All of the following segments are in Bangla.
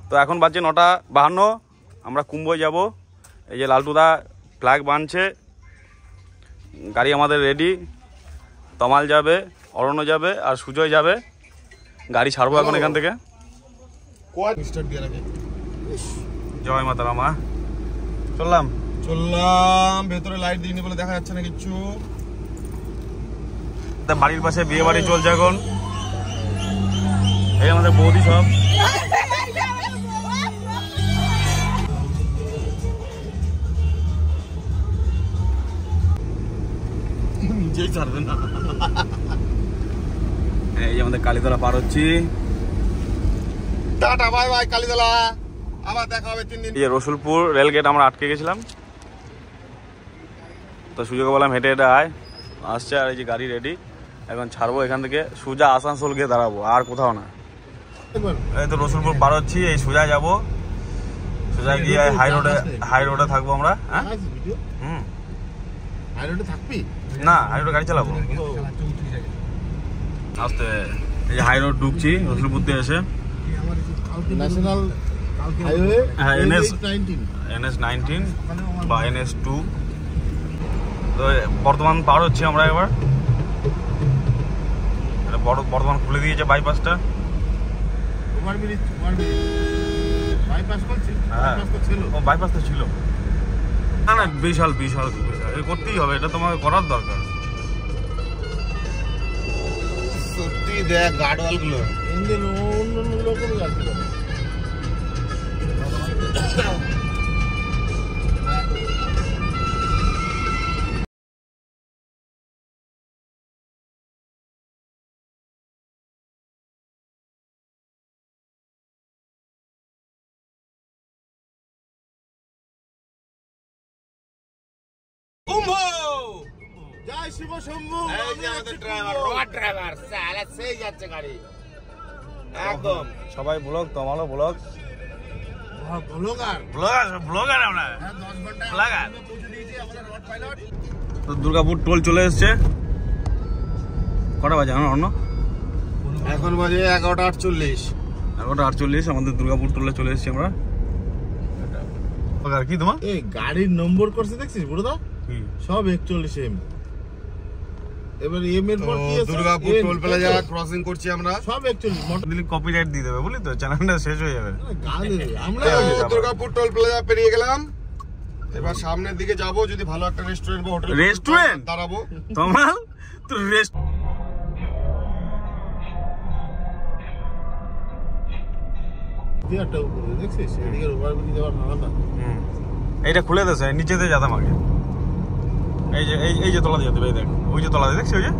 তো এখন বাজছে 9:52, আমরা কুম্ভই যাব। এই যে লালটুদা ফ্ল্যাগ বানছে, গাড়ি আমাদের রেডি। তমাল যাবে, অরণ্য যাবে আর সুজয় যাবে। গাড়ি ছাড়বো এখন এখান থেকে। জয় মাতা রামা। চললাম ভেতরে লাইট দিইনি বলে দেখা যাচ্ছে না কিচ্ছু। বাড়ির পাশে বিয়ে বাড়ি চলছে এখন। এই আমাদের বৌদি সব। নিজেই ছাড়বে না। এই যে আমাদের কালীতলা পার হচ্ছি। টাটা বাই বাই কালীতলা, আবার দেখা হবে 3 দিন। এই যে রসুলপুর রেলগেট আমরা আটকে গেছিলাম, তো সুযোগ বললাম হেঁটে হেঁটে আয়, আসছে। আর এই যে গাড়ি রেডি, এখন ছাড়বো এখান থেকে, সোজা আসানসোল গিয়ে দাঁড়াবো, আর কোথাও না। এই তো রসুলপুর পার হচ্ছি, এই সোজা যাবো, সোজা গিয়ে হাই রোডে থাকবো আমরা। হ্যাঁ হাই রোডে থাকবি না, হাই রোডে গাড়ি চালাবো আসতে। এই যে হাই রোড ঢুকছি রসুলপুর দিয়ে এসে, ন্যাশনাল হাইওয়ে NS-19 বা NS-2। তো বর্ধমান পার হচ্ছি আমরা এবার। বর্ধমান খুলে দিয়েছে বাইপাসটা। বাইপাস তো ছিল না, না বিশাল বিশাল বিশাল, করতেই হবে, এটা তোমাকে করার দরকার। সত্যি দেখ গার্ডওয়াল গুলো জয় শিব শম্ভু। ড্রাইভার সালা সেই যাচ্ছে গাড়ি একদম। সবাই ব্লগ, তোমারও ব্লগ, ব্লগার আমরা 10 ঘন্টা ব্লগার। তো দুর্গাপুর টোল চলে এসছে। কটা বাজে অন্য? এখন বাজে 11:48। 11:48 আমাদের দুর্গাপুর টোলে চলে এসছি আমরা। কি তোমার এই গাড়ির নম্বর করছে দেখছিস বুড়োদা? সব 41M। এবার এম এর পর কি আছে? দুর্গাপুর টোল প্লাজা ক্রসিং করছি আমরা, সব 41। মোটর দিলে কপিরাইট দিয়ে দেবে, বুঝলি তো, চ্যানেলটা শেষ হয়ে যাবে। আমরা দুর্গাপুর টোল প্লাজা পেরিয়ে গেলাম, এবার সামনের দিকে যাব। যদি ভালো একটা রেস্টুরেন্ট বা হোটেল দাঁড়াবো। তোমার তো দেখছিস এদিকে ওভারব্রিজ যাওয়ার নালাটা, এইটা খুলে দেছে, নিচে দিয়ে যেতাম আগে। এই যে তলা দিয়ে দেবে, দেখ ওই যে তলা দিয়ে দেখছি, ওই যে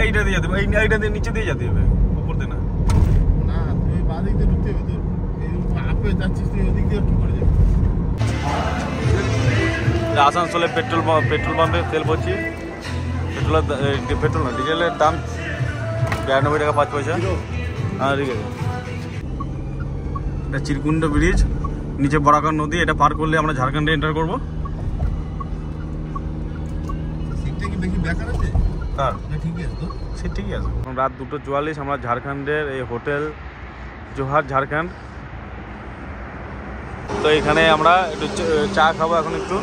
এইটা দিয়ে যাবে, এইটা দিয়ে নিচে দিয়ে যেতে হবে, উপর দিয়ে না। না তুই বাঁ দিক দিয়ে ঢুকতে হবে, তোর এই আপে যাচ্ছিস তুই ওদিক দিয়ে কি করে যাবি? আসানসোলে পেট্রোল পাম্পে তেল ভরছি। পেট্রোল না, ডিজেলের দাম 92 টাকা 5 পয়সা। হ্যাঁ ঠিক আছে। এটা চিরকুণ্ড ব্রিজ, নিচে বরাকর নদী, এটা পার করলে আমরা ঝাড়খণ্ডে এন্টার করবো। ঠিকই আছে। রাত 2:44 আমরা ঝাড়খণ্ডের এই হোটেল জোহার ঝাড়খণ্ড। তো এখানে আমরা একটু চা খাবো, এখন একটু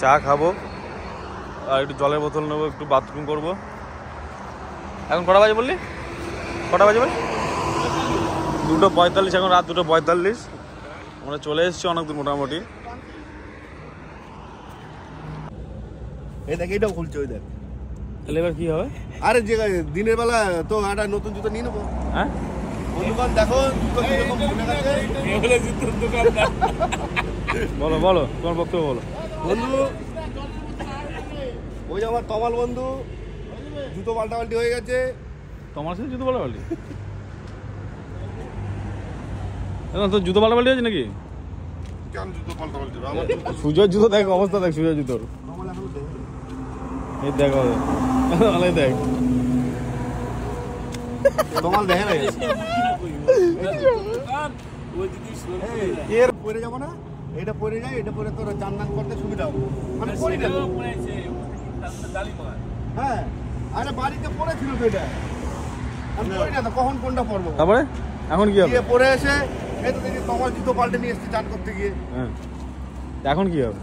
চা খাবো আর একটু জলের বোতল নেবো, একটু বাথরুম করবো। এখন কটা বাজে বললি? কটা বাজে ভাই? 2:45। এখন রাত 2:45। আমরা চলে এসেছি অনেক দূর মোটামুটি। এই দেখ এইটাও খুলছে, ওই দেখ। তাহলে এবার কি হবে? আরে যে দিনের বেলা তো একটা নতুন জুতো নিয়ে নেবো। হ্যাঁ দোকান দেখো, বলো বলো তোমার বক্তব্য বলো। বন্ধু ওই যে আমার তমাল বন্ধু জুতো পাল্টাপাল্টি হয়ে গেছে। তোমার সাথে জুতো পাল্টাপাল্টি? তোর জুতো পাল্টাপাল্টি হয়েছে নাকি? সুজয়ের জুতো দেখ, অবস্থা দেখ সুজয়ের জুতোর। এই দেখো দেখ তোমার দেখে না এর পরে যাবো না, এটা পরে যাই, এটা পরে তোর চান্নান করতে সুবিধা হবে। মানে হ্যাঁ আরে বাড়িতে পড়েছিল তো, এটা আমি পড়ি না তো, কখন কোনটা পড়বো? তারপরে এখন কি হবে? পরে এসে এই তো দেখি তোমার জুতো পাল্টে নিয়ে এসেছি চান করতে গিয়ে। হ্যাঁ, এখন কি হবে?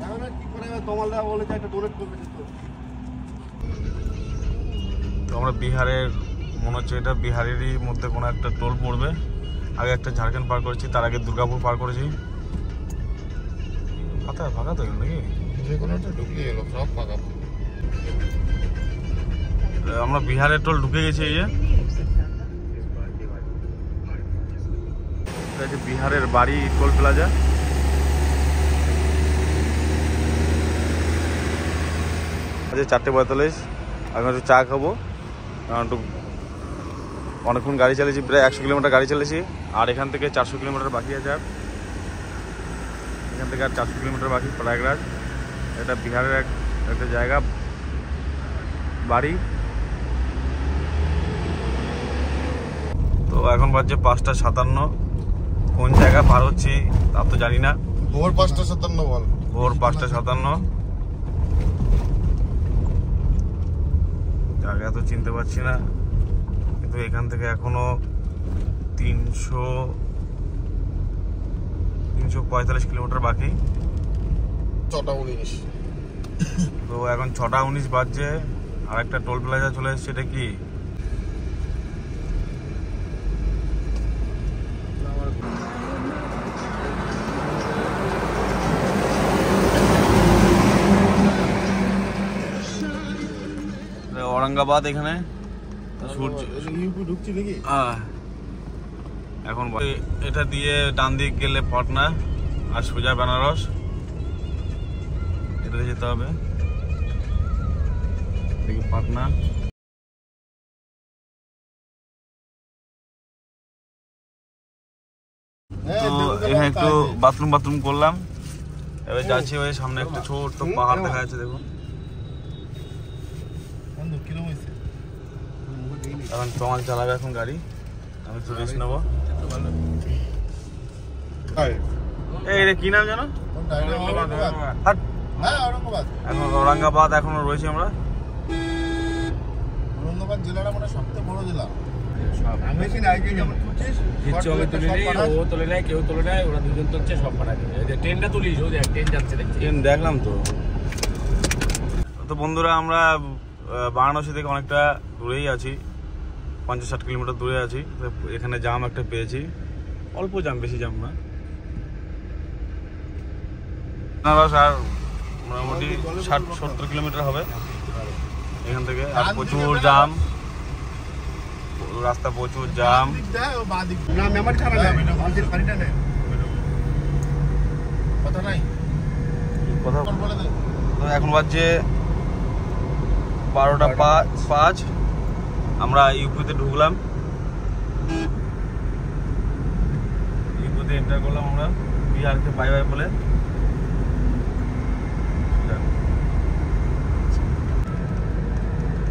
এখন আর কি করে তোমার দাদা বলেছে একটা ডোনেট করবে তো আমরা বিহারের মনে হচ্ছে এটা বিহারেরই মধ্যে কোনো একটা টোল পড়বে। আগে একটা ঝাড়খণ্ড পার করেছি, তার আগে দুর্গাপুর পার করেছি। ফাঁকা ফাঁকা তো নাকি যে কোনো একটা ঢুকলে এলো সব ফাঁকা। আমরা বিহারের টোল ঢুকে গেছি। এই যে বিহারের বাড়ি টোল প্লাজা। আচ্ছা 4:45, এখন একটু চা খাবো। একটু অনেকক্ষণ গাড়ি চালিয়েছি, প্রায় 100 কিলোমিটার গাড়ি চালিয়েছি। আর এখান থেকে 400 কিলোমিটার বাকি আছে। আর এখান থেকে আর 400 কিলোমিটার বাকি প্রয়াগরাজ। এটা বিহারের একটা জায়গা, বাড়ি। তো এখন বাজছে 5:57। কোন জায়গা পার হচ্ছি তা তো জানি না। ভোর 5:57 বল। ভোর 5:57। জায়গা তো চিনতে পারছি না, কিন্তু এখান থেকে এখনো 345 কিলোমিটার বাকি। 6:19। তো এখন 6:19 বাজছে। আর একটা টোল প্লাজা চলে এসছে। এটা কি? औरंगाबाद। এখানে সূর্য ইউপি ঢুকছি নাকি? এখন এটা দিয়ে ডান দিক গেলে পাটনা আর সোজা বেনারস। এটাতে যেতে হবে। দেখি পাটনা। তো এখানে একটু বাথরুম করলাম। এবার যাচ্ছি ওই সামনে একটা ছোট্ট পাহাড় দেখা যাচ্ছে, দেখুন। এখন চমাল চালাবে এখন গাড়ি, আমি একটু রেস্ট নেবো। এই কি নাম জানো? এখন औरंगाबाद এখনো রয়েছি আমরা। औरंगाबाद জেলাটা মানে সবচেয়ে বড় জেলা। দেখলাম তো। তো বন্ধুরা, আমরা বারাণসী থেকে অনেকটা দূরেই আছি, 50-60 কিলোমিটার দূরে আছি। এখানে জাম একটা পেয়েছি, অল্প জাম, বেশি জাম না। বেনারস আর মোটামুটি 60-70 কিলোমিটার হবে এখান থেকে। আর প্রচুর জাম, রাস্তা প্রচুর জাম। এখন বাজছে 12:05। আমরা ইউপিতে ঢুকলাম, ইউপিতে এন্টার করলাম আমরা বিহারকে বাই বাই বলে।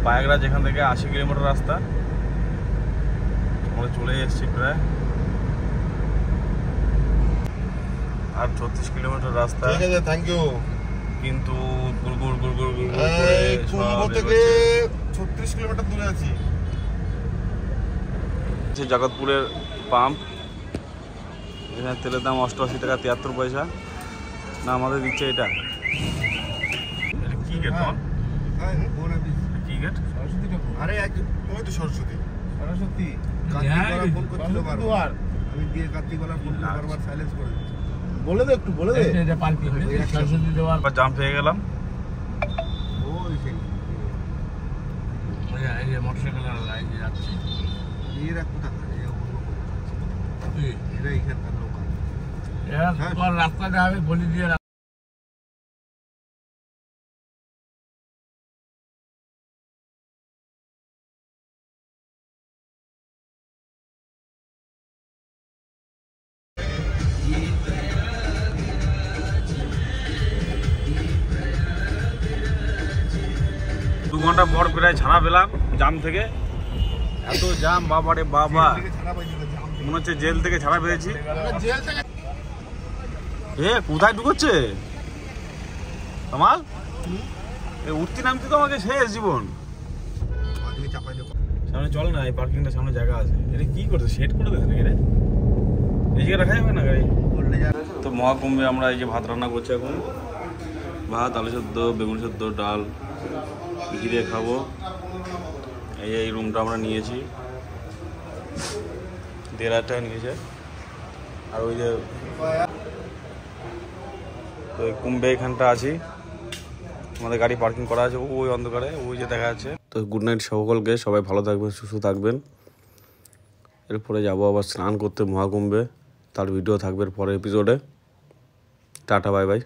প্রয়াগরাজ এখান থেকে 80 কিলোমিটার রাস্তা, আমরা চলে এসেছি প্রায়। আর 34 কিলোমিটার রাস্তা। ঠিক আছে, থ্যাংক ইউ। কিন্তু গুড়গুড় থেকে 36 কিলোমিটার দূরে আছি। জগৎপুরের পাম্প। এখানে তেলের দাম 88 টাকা 73 পয়সা। না, আমাদের দিচ্ছে এটা। কি গেট? কি গেট? আরে ওই তো সরস্বতী। আমি দিয়ে কার্তিকওয়ালা ফোন বারবার সাইলেন্স করে দিচ্ছি। বলে দে, একটু বলে দে। এটা পার্কিং সরস্বতী দেওয়ার পর জাম পেয়ে গেলাম। ওই সেই এই যে মোটরসাইকেল লাইন যাচ্ছে। এরা কোথায়? এরা এখানকার লোকাল। এরা কোন রাস্তা যাবে বলি দিয়ে। দু ঘন্টা পর প্রায় ছাড়া পেলাম জাম থেকে। এত জাম, বাবারে বাবা, মনে হচ্ছে জেল থেকে ছাড়া পেয়েছি। এ কোথায় ঢুকছে তোমার? উঠতে নামতে তো আমাকে শেষ জীবন। সামনে চল না, এই পার্কিংটা সামনে জায়গা আছে। এটা কি করছে, সেট করে দেবে নাকি রে? এই জায়গা রাখা যাবে না গাড়ি? তো মহাকুম্ভে আমরা এই যে ভাত রান্না করছি এখন, ভাত, আলু সেদ্ধ, বেগুন সেদ্ধ, ডাল ঘি দিয়ে খাবো। এই রুমটা আমরা নিয়েছি, 1,500 টাকা নিয়েছে। আর ওই যে তো কুম্ভে এখানটা আছি, আমাদের গাড়ি পার্কিং করা আছে ওই অন্ধকারে, ওই যে দেখা যাচ্ছে। তো গুড নাইট সকলকে, সবাই ভালো থাকবেন, সুস্থ থাকবেন। এরপরে যাবো আবার স্নান করতে মহাকুম্ভে, তার ভিডিও থাকবে পরের এপিসোডে। Tata, bye bye.